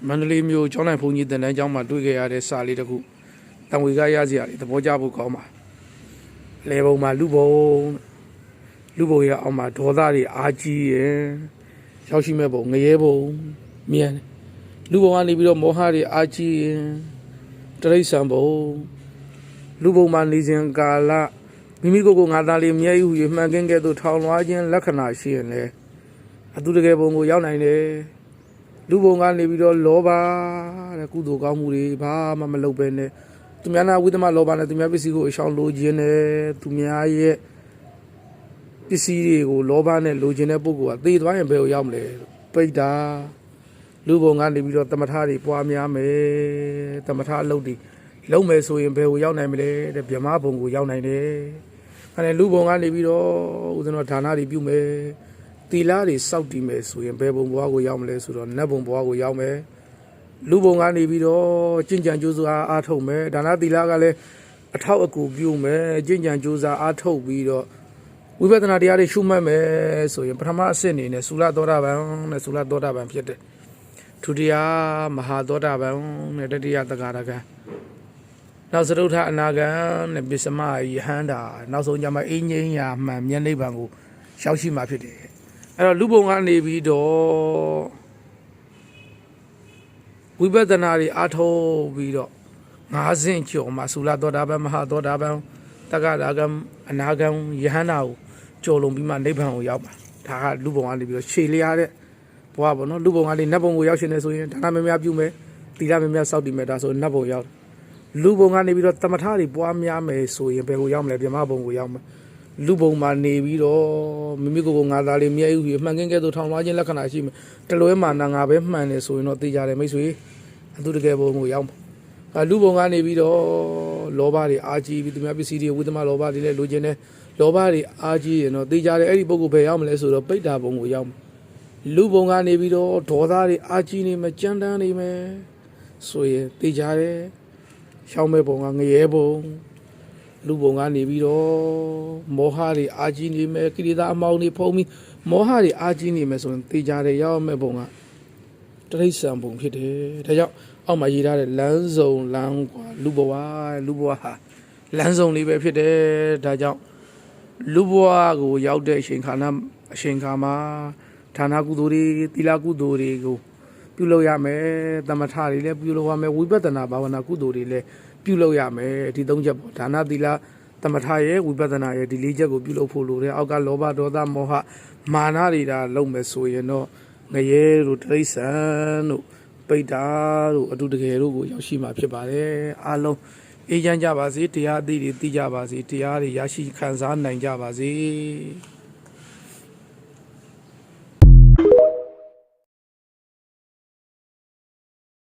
မန္တလေးမြို့ကျောင်းတိုင်းဘုံကြီးတင်တန်းကျောင်းမှာတွေ့ခဲ့ရတဲ့စာလေးတစ်ခုတံဝေကရစရာလေးသဘောကျဖို့ကောင်းပါလေဘုံမှာလူဘုံရအောင်မှာဒေါသတွေအားကြီးရယ်ရောက်ရှိမဲ့ဘုံငရဲဘုံမြန်လူဘုံကနေပြီးတော့မောဟတွေအားကြီးရယ်တရိษံဘုံလူဘုံမှာနေစဉ်ကာလမိမိကိုယ်ကိုငါသားလေးမြဲယူရမှန်ကင်းကဲ့သို့ထောင်လွှားခြင်းလက္ခဏာရှိရင်လေအတူတကယ်ဘုံကိုရောက်နိုင်တယ်လူဘုံကနေပြီးတော့လောဘတဲ့ကုသိုလ်ကောင်းမှုတွေဘာမှမလုပ်ပဲနဲ့သူများနာဝိသမလောဘနဲ့သူများပစ္စည်းကိုအရှောင်လိုခြင်းနဲ့သူများရဲ့ပစ္စည်းတွေကိုလောဘနဲ့လိုချင်တဲ့ပုဂ္ဂိုလ်ကသေသွားရင်ဘယ်ကိုရောက်မလဲပိတ်တာလူဘုံကနေပြီးတော့တမထတွေပွားများမယ်တမထအလုပ်တွေလုံးမယ်ဆိုရင်ဘယ်ကိုရောက်နိုင်မလဲတဲ့ဗြဟ္မဘုံကိုရောက်နိုင်တယ်အဲလူဘုံကနေပြီးတော့ဦးဇင်းတော်ဌာနတွေပြုမယ်တီလာတွေစောက်တည်မယ်ဆိုရင်ဘယ်ဘုံဘဝကိုရောက်မလဲဆိုတော့နတ်ဘုံဘဝကိုရောက်မယ်လူဘုံကနေပြီးတော့ကျင့်ကြံကြိုးစားအားထုတ်မယ်ဒါနတီလာကလည်းအထောက်အကူပြုမယ်ကျင့်ကြံကြိုးစားအားထုတ်ပြီးတော့ဝိပဿနာတရားတွေရှုမှတ်မယ်ဆိုရင်ပထမအဆင့်အနေနဲ့သုလသောတာပန်နဲ့သုလသောတာပန်ဖြစ်တယ်ဒုတိယမဟာသောတာပန်နဲ့တတိယသဂါရကံနောက်သရုထအနာဂံနဲ့ပစ္စမယဟန္တာနောက်ဆုံးကြမှာအင်းငိမ့်ရာမှန်မျက်နှိပ်ပံကိုရောက်ရှိမှာဖြစ်တယ်အဲ့တော့လူဘုံကနေပြီးတော့ဝိပဿနာတွေအားထုတ်ပြီးတော့၅ဆင့်ကျော်မှာသုလသောတာပန်မဟာသောတာပန်တက္ကရာကံအနာဂံယဟန္တာကိုကျော်လွန်ပြီးမှနိဗ္ဗာန်ကိုရောက်ပါဒါကလူဘုံကနေပြီးတော့ရှေ့လျားတဲ့ဘဝပေါ့နော်လူဘုံကနေနတ်ဘုံကိုရောက်ရှင်နေဆိုရင်ဒါနမများပြုမယ်သီလမများစောင့်တည်မယ်ဒါဆိုနတ်ဘုံရောက်လူဘုံကနေပြီးတော့တမထတွေပွားများမယ်ဆိုရင်ဘယ်ကိုရောက်မလဲဗြဟ္မဘုံကိုရောက်မယ်လူဘုံမှာနေပြီးတော့မိမိကိုယ်ကိုငါသားလေးမြဲဥမှန်ကင်းကဲ့သို့ထောင်လွှားခြင်းလက္ခဏာရှိမယ်တလွဲမှာနာငါပဲမှန်တယ်ဆိုရင်တော့သိကြတယ်မိတ်ဆွေအတူတကယ်ဘုံကိုရောက်မှာလူဘုံကနေပြီးတော့လောဘတွေအားကြီးပြီးသူများပစ္စည်းတွေဝိသမလောဘတွေလည်းလိုချင်တယ်လောဘတွေအားကြီးရင်တော့သိကြတယ်အဲ့ဒီပုဂ္ဂိုလ်ပဲရောက်မလဲဆိုတော့ပိဋ္ဌာဘုံကိုရောက်မှာလူဘုံကနေပြီးတော့ဒေါသတွေအားကြီးနေမယ်ကြမ်းတမ်းနေမယ်ဆိုရင်သိကြတယ်ရှောင်းမဲ့ဘုံကငရဲဘုံလူဘုံကနေပြီးတော့မောဟတွေအားကြီးနေမယ်ကိလေသာအမောင်းတွေဖုံးပြီးမောဟတွေအားကြီးနေမယ်ဆိုရင်သိကြတယ်ရောက်မဲ့ဘုံကတရိษံဘုံဖြစ်တယ်ဒါကြောင့်အောက်မှာရေးထားတဲ့လမ်းစုံလမ်းကွာလူဘဝဟာလမ်းစုံလေးပဲဖြစ်တယ်ဒါကြောင့်လူဘဝကိုရောက်တဲ့အချိန်ခါမှာဌာနကုသိုလ်တွေသီလကုသိုလ်တွေကိုပြုလုပ်ရမယ်သမထတွေလည်းပြုလုပ်ရမယ်ဝိပဿနာဘာဝနာကုသိုလ်တွေလည်းပြုလုပ်ရမယ်ဒီ၃ချက်ပေါ့ဒါနသီလသမထရဲ့ဝိပဿနာရဲ့ဒီ၄ချက်ကိုပြုလုပ်ဖို့လိုတယ်အောက်ကလောဘဒေါသမောဟမာနတွေဒါလုံးမယ်ဆိုရင်တော့ငရဲတို့တရိษံတို့ပိဋ္ဌာတို့အတူတကယ်တို့ကိုရောက်ရှိမှာဖြစ်ပါတယ်အားလုံးအေးချမ်းကြပါစေတရားအသည့်တွေသိကြပါစေတရားတွေရရှိခံစားနိုင်ကြပါစေ